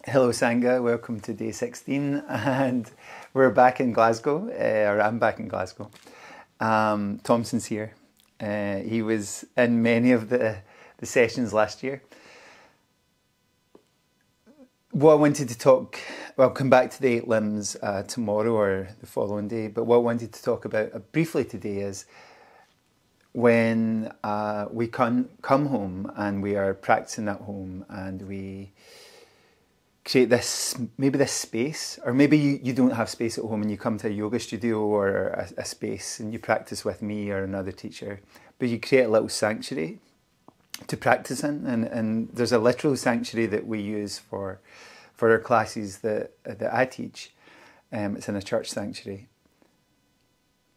Hello Sangha, welcome to day 16 and we're back in Glasgow, or I'm back in Glasgow. Thompson's here. He was in many of the sessions last year. What I wanted to talk, well, I'll come back to the 8 limbs tomorrow or the following day, but what I wanted to talk about briefly today is when we come home and we are practicing at home and we create this, maybe this space, or maybe you don't have space at home and you come to a yoga studio or a space and you practice with me or another teacher, but you create a little sanctuary to practice in, and there's a literal sanctuary that we use for our classes that I teach. It's in a church sanctuary.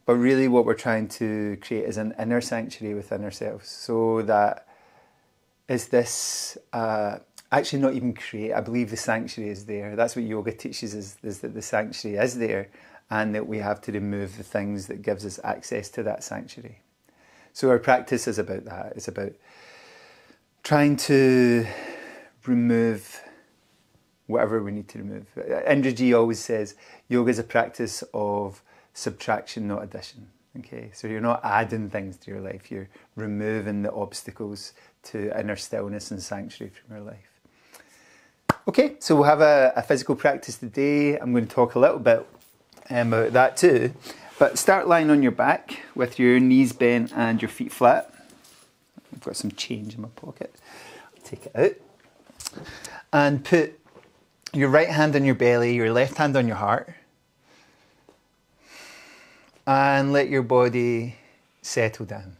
But really what we're trying to create is an inner sanctuary within ourselves, so that is this... actually not even create, I believe the sanctuary is there. That's what yoga teaches, is that the sanctuary is there and that we have to remove the things that gives us access to that sanctuary. So our practice is about that. It's about trying to remove whatever we need to remove. Indraji always says yoga is a practice of subtraction, not addition. Okay, so you're not adding things to your life, you're removing the obstacles to inner stillness and sanctuary from your life. Okay, so we'll have a physical practice today. I'm going to talk a little bit about that too. But start lying on your back with your knees bent and your feet flat. I've got some change in my pocket. I'll take it out. And put your right hand on your belly, your left hand on your heart. And let your body settle down.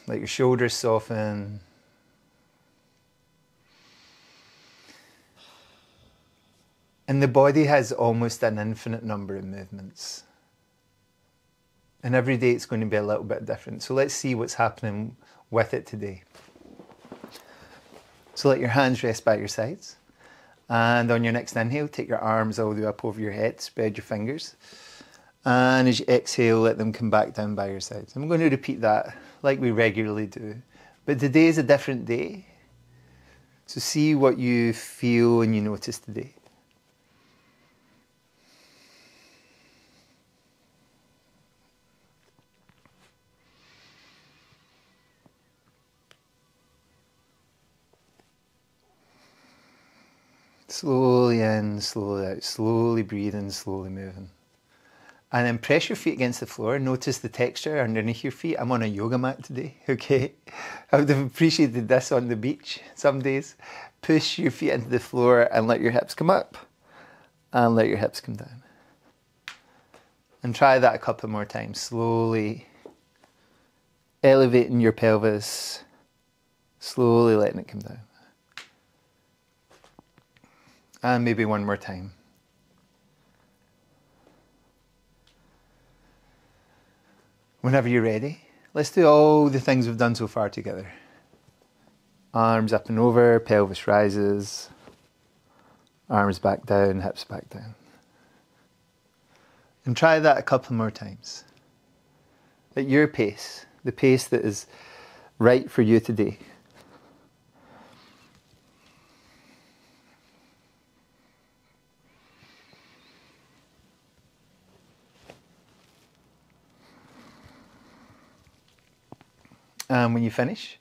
Let your shoulders soften. And the body has almost an infinite number of movements. And every day it's going to be a little bit different. So let's see what's happening with it today. So let your hands rest by your sides. And on your next inhale, take your arms all the way up over your head, spread your fingers. And as you exhale, let them come back down by your sides. I'm going to repeat that like we regularly do. But today is a different day. So see what you feel and you notice today. Slowly in, slowly out, slowly breathing, slowly moving. And then press your feet against the floor. Notice the texture underneath your feet. I'm on a yoga mat today, okay? I would have appreciated this on the beach some days. Push your feet into the floor and let your hips come up. And let your hips come down. And try that a couple more times. Slowly elevating your pelvis. Slowly letting it come down. And maybe one more time. Whenever you're ready, let's do all the things we've done so far together. Arms up and over, pelvis rises. Arms back down, hips back down. And try that a couple more times. At your pace, the pace that is right for you today. And when you finish,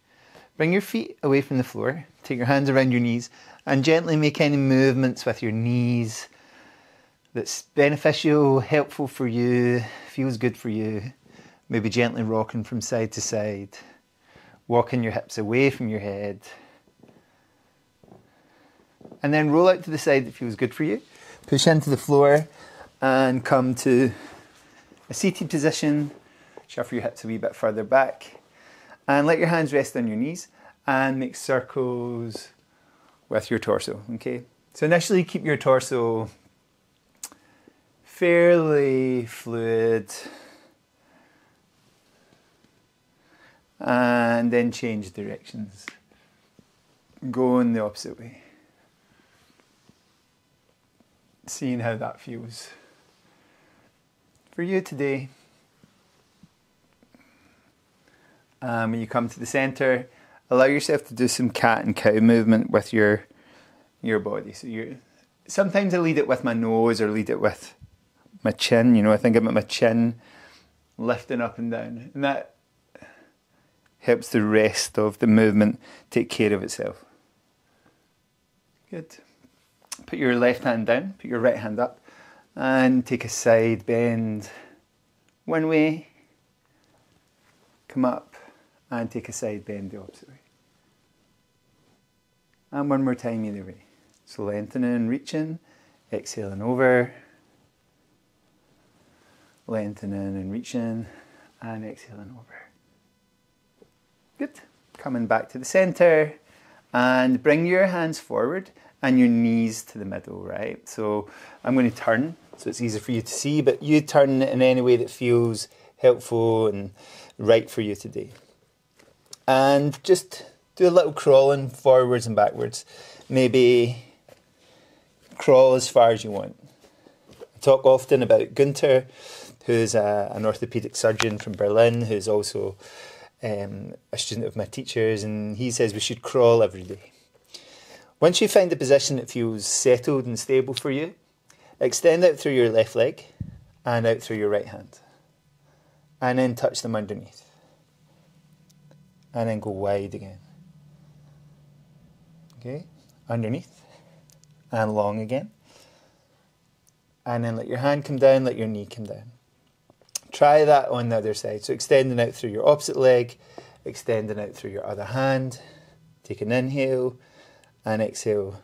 bring your feet away from the floor, take your hands around your knees and gently make any movements with your knees that's beneficial, helpful for you, feels good for you. Maybe gently rocking from side to side, walking your hips away from your head. And then roll out to the side that feels good for you. Push into the floor and come to a seated position. Shuffle your hips a wee bit further back. And let your hands rest on your knees and make circles with your torso, okay? So initially keep your torso fairly fluid and then change directions. Go in the opposite way. Seeing how that feels for you today. When you come to the centre, allow yourself to do some cat and cow movement with your your body. So sometimes I lead it with my nose or lead it with my chin. You know, I think about my chin lifting up and down. And that helps the rest of the movement take care of itself. Good. Put your left hand down, put your right hand up, and take a side bend one way. Come up and take a side bend the opposite way. And one more time either way. So lengthening, reaching, exhaling over, lengthening and reaching, and exhaling over. Good. Coming back to the centre, and bring your hands forward and your knees to the middle, right? So I'm going to turn, so it's easier for you to see, but you turn in any way that feels helpful and right for you today. And just do a little crawling forwards and backwards. Maybe crawl as far as you want. I talk often about Gunther, who's an orthopaedic surgeon from Berlin, who's also a student of my teacher's, and he says we should crawl every day. Once you find the position that feels settled and stable for you, extend out through your left leg and out through your right hand. And then touch them underneath. And then go wide again. Okay, underneath and long again. And then let your hand come down, let your knee come down. Try that on the other side. So extending out through your opposite leg, extending out through your other hand. Take an inhale and exhale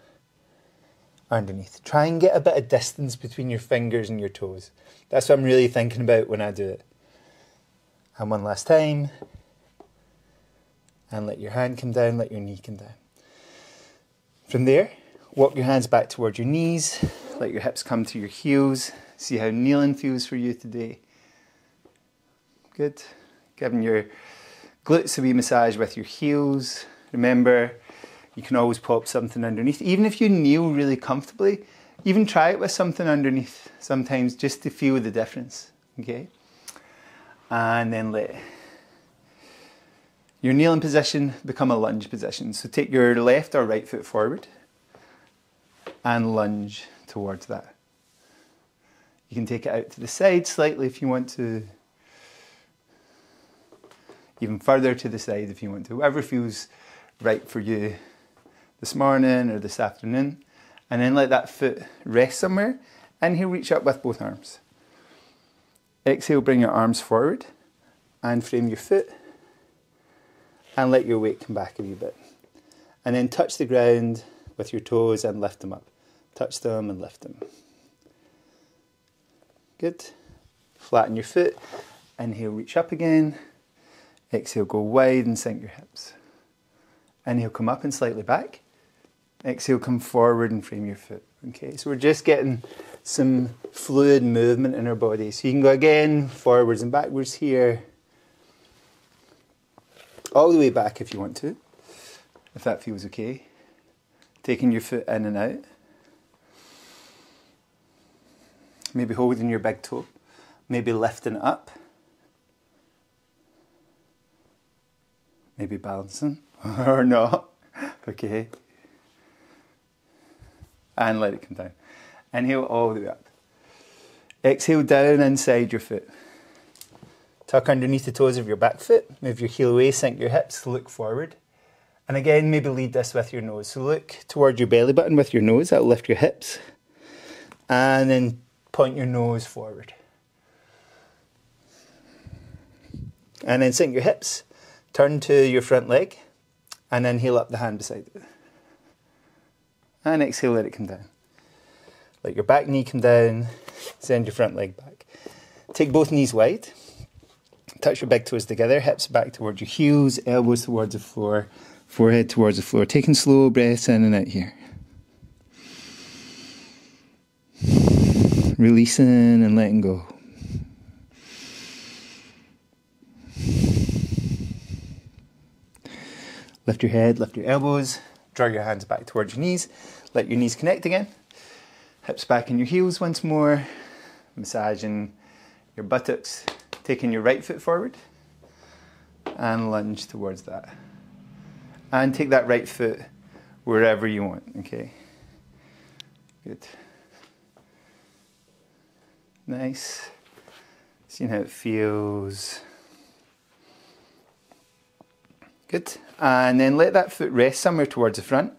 underneath. Try and get a bit of distance between your fingers and your toes. That's what I'm really thinking about when I do it. And one last time. And let your hand come down, let your knee come down. From there, walk your hands back towards your knees. Let your hips come to your heels. See how kneeling feels for you today. Good. Giving your glutes a wee massage with your heels. Remember, you can always pop something underneath. Even if you kneel really comfortably, even try it with something underneath sometimes just to feel the difference. Okay? And then let your kneeling position become a lunge position. So take your left or right foot forward and lunge towards that. You can take it out to the side slightly if you want to. Even further to the side if you want to. Whatever feels right for you this morning or this afternoon. And then let that foot rest somewhere. Inhale, reach up with both arms. Exhale, bring your arms forward and frame your foot. And let your weight come back a wee bit. And then touch the ground with your toes and lift them up. Touch them and lift them. Good. Flatten your foot. Inhale, reach up again. Exhale, go wide and sink your hips. Inhale, come up and slightly back. Exhale, come forward and frame your foot. Okay, so we're just getting some fluid movement in our body. So you can go again, forwards and backwards here. All the way back if you want to, if that feels okay. Taking your foot in and out. Maybe holding your big toe. Maybe lifting it up. Maybe balancing or not. Okay. And let it come down. Inhale all the way up. Exhale down inside your foot. Tuck underneath the toes of your back foot. Move your heel away, sink your hips, look forward. And again, maybe lead this with your nose. So look towards your belly button with your nose. That'll lift your hips. And then point your nose forward. And then sink your hips. Turn to your front leg. And inhale up the hand beside it. And exhale, let it come down. Let your back knee come down. Send your front leg back. Take both knees wide. Touch your big toes together, hips back towards your heels, elbows towards the floor, forehead towards the floor. Taking slow breaths in and out here. Releasing and letting go. Lift your head, lift your elbows, draw your hands back towards your knees. Let your knees connect again. Hips back in your heels once more. Massaging your buttocks. Taking your right foot forward and lunge towards that. And take that right foot wherever you want, okay? Good. Nice. Seeing how it feels. Good. And then let that foot rest somewhere towards the front.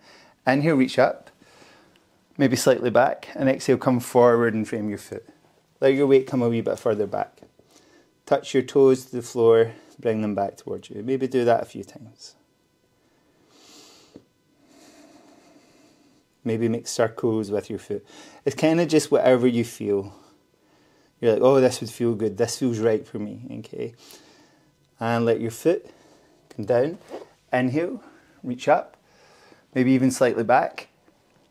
Inhale, reach up. Maybe slightly back. And exhale, come forward and frame your foot. Let your weight come a wee bit further back. Touch your toes to the floor. Bring them back towards you. Maybe do that a few times. Maybe make circles with your foot. It's kind of just whatever you feel. You're like, oh, this would feel good. This feels right for me. Okay. And let your foot come down. Inhale, reach up. Maybe even slightly back.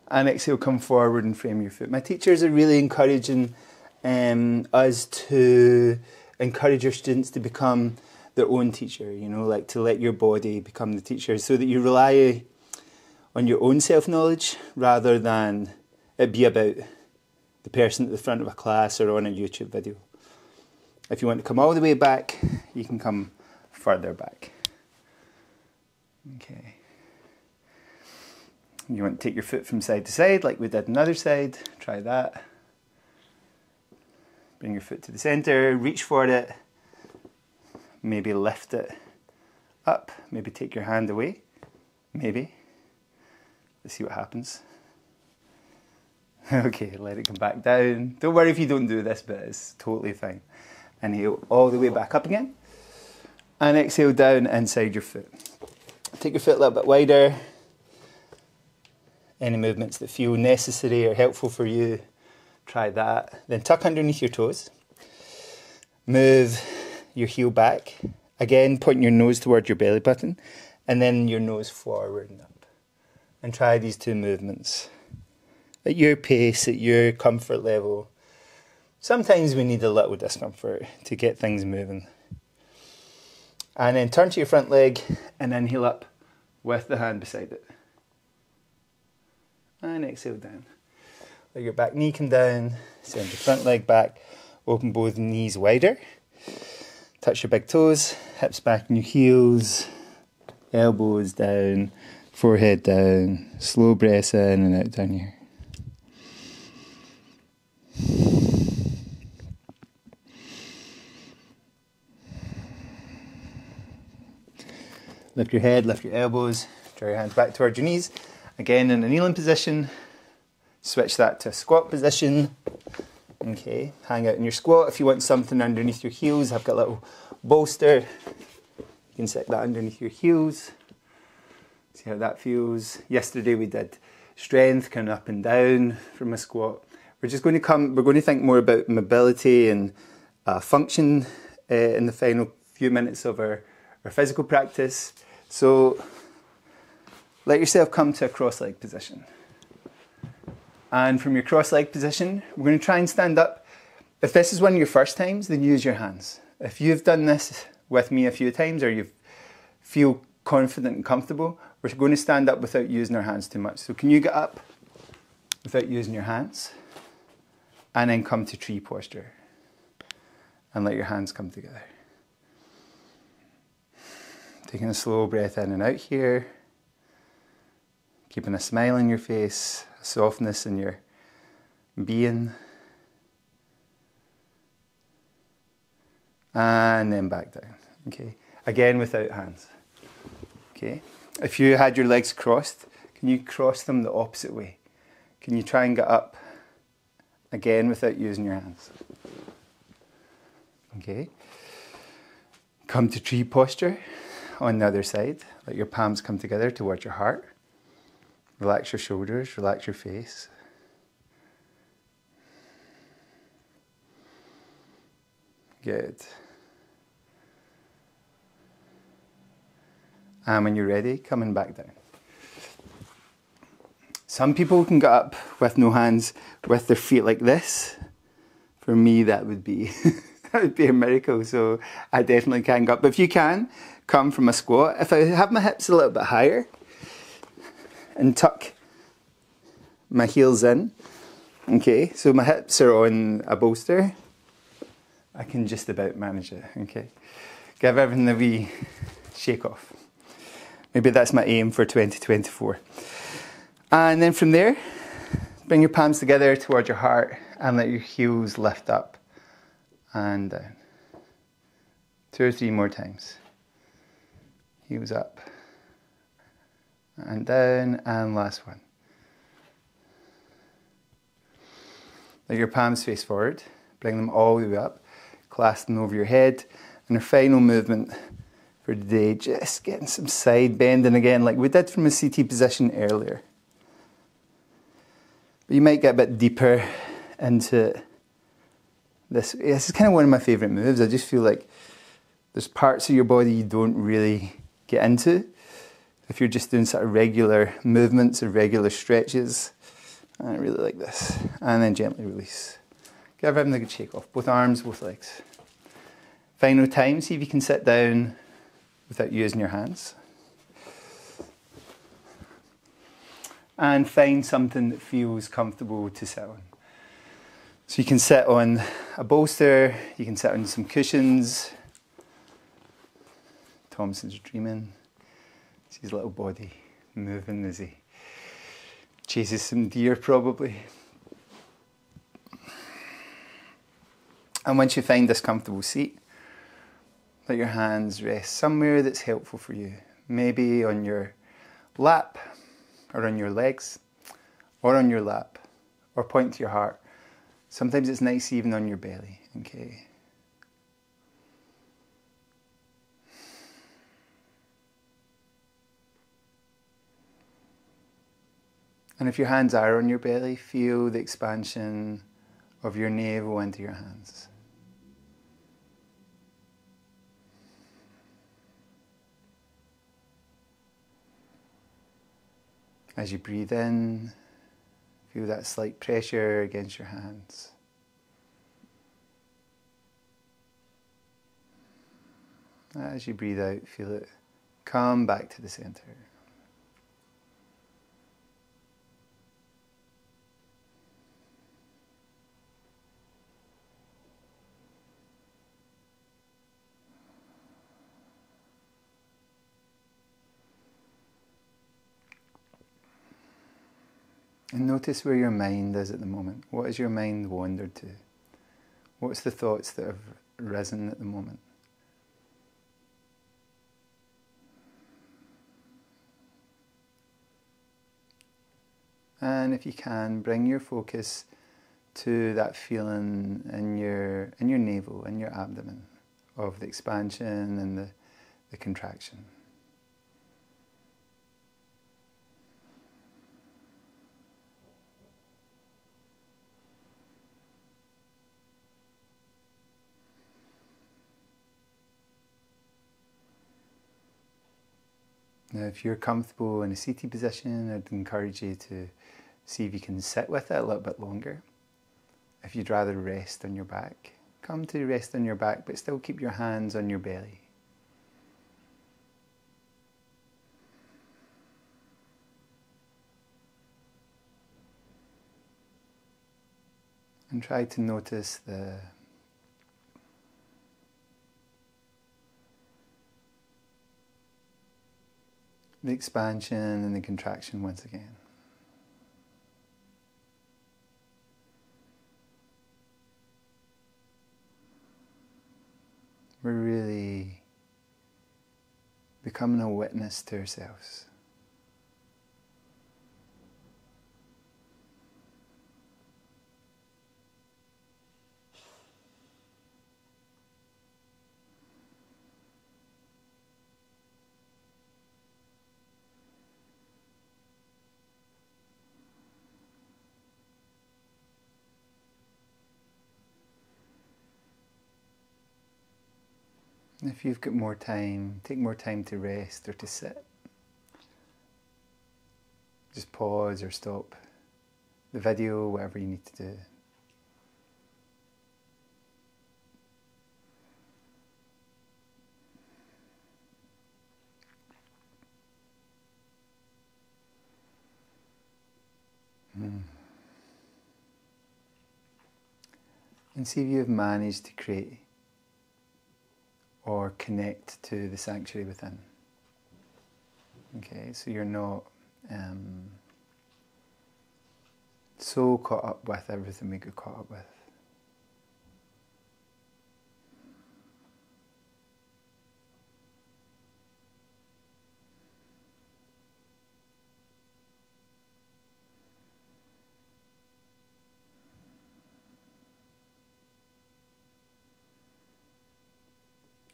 And exhale, come forward and frame your foot. My teachers are really encouraging us to encourage your students to become their own teacher, you know, like to let your body become the teacher so that you rely on your own self-knowledge rather than it be about the person at the front of a class or on a YouTube video. If you want to come all the way back, you can come further back. Okay. You want to take your foot from side to side like we did on the other side. Try that. Bring your foot to the centre, reach for it. Maybe lift it up. Maybe take your hand away. Maybe. Let's see what happens. Okay, let it come back down. Don't worry if you don't do this bit, it's totally fine. Inhale all the way back up again. And exhale down inside your foot. Take your foot a little bit wider. Any movements that feel necessary or helpful for you, try that. Then tuck underneath your toes. Move your heel back. Again, pointing your nose towards your belly button. And then your nose forward and up. And try these two movements at your pace, at your comfort level. Sometimes we need a little discomfort to get things moving. And then turn to your front leg and inhale up with the hand beside it. And exhale down. Let your back knee come down, send your front leg back, open both knees wider. Touch your big toes, hips back in your heels, elbows down, forehead down, slow breaths in and out down here. Lift your head, lift your elbows, draw your hands back towards your knees. Again in a kneeling position, switch that to a squat position. Okay, hang out in your squat. If you want something underneath your heels, I've got a little bolster. You can set that underneath your heels. See how that feels. Yesterday we did strength, kind of up and down from a squat. We're going to think more about mobility and function in the final few minutes of our physical practice. So let yourself come to a cross-leg position. And from your cross-leg position, we're going to try and stand up. If this is one of your first times, then use your hands. If you've done this with me a few times or you feel confident and comfortable, we're going to stand up without using our hands too much. So can you get up without using your hands? And then come to tree posture. And let your hands come together. Taking a slow breath in and out here. Keeping a smile on your face, a softness in your being. And then back down. Okay. Again without hands. Okay. If you had your legs crossed, can you cross them the opposite way? Can you try and get up again without using your hands? Okay. Come to tree posture on the other side. Let your palms come together towards your heart. Relax your shoulders, relax your face. Good. And when you're ready, coming back down. Some people can get up with no hands, with their feet like this. For me, that would be that would be a miracle. So I definitely can get up. But if you can, come from a squat. If I have my hips a little bit higher and tuck my heels in, okay, so my hips are on a bolster, I can just about manage it, okay. Give everything a wee shake off. Maybe that's my aim for 2024. And then from there, Bring your palms together towards your heart and let your heels lift up and down. 2 or 3 more times. Heels up and down, and last one. Let your palms face forward. Bring them all the way up. Clasp them over your head. And our final movement for today, just getting some side bending again like we did from a seated position earlier. But you might get a bit deeper into this. This is kind of one of my favourite moves. I just feel like there's parts of your body you don't really get into if you're just doing sort of regular movements or regular stretches. I really like this. And then gently release. Give everything a good shake off. Both arms, both legs. Final time, see if you can sit down without using your hands. And find something that feels comfortable to sit on. So you can sit on a bolster, you can sit on some cushions. Thompson's dreaming. See his little body moving as he chases some deer probably. And once you find this comfortable seat, let your hands rest somewhere that's helpful for you. Maybe on your lap, or on your legs, or on your lap, or point to your heart. Sometimes it's nice even on your belly, okay? And if your hands are on your belly, feel the expansion of your navel into your hands. As you breathe in, feel that slight pressure against your hands. As you breathe out, feel it come back to the center. And notice where your mind is at the moment. What has your mind wandered to? What's the thoughts that have risen at the moment? And if you can, bring your focus to that feeling in your navel, in your abdomen, of the expansion and the contraction. Now, if you're comfortable in a seated position, I'd encourage you to see if you can sit with it a little bit longer. If you'd rather rest on your back, come to rest on your back, but still keep your hands on your belly. And try to notice the expansion and the contraction once again. We're really becoming a witness to ourselves. If you've got more time, take more time to rest or to sit. Just pause or stop the video, whatever you need to do. And see if you've managed to create or connect to the sanctuary within. Okay, so you're not So caught up with everything we get caught up with.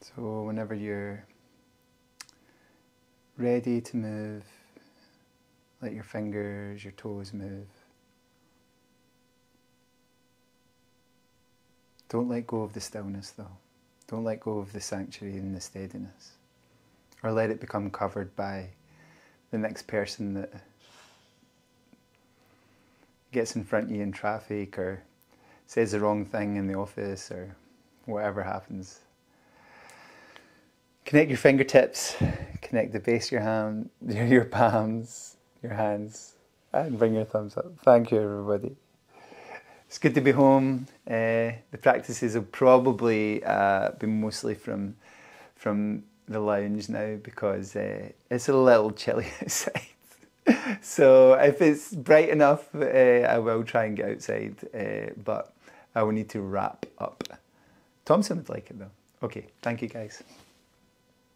So whenever you're ready to move, let your fingers, your toes move. Don't let go of the stillness though. Don't let go of the sanctuary and the steadiness. Or let it become covered by the next person that gets in front of you in traffic or says the wrong thing in the office or whatever happens. Connect your fingertips, connect the base of your hand, your palms, your hands, and bring your thumbs up. Thank you, everybody. It's good to be home. The practices will probably be mostly from the lounge now because it's a little chilly outside. So if it's bright enough, I will try and get outside, but I will need to wrap up. Thompson would like it though. Okay, thank you guys.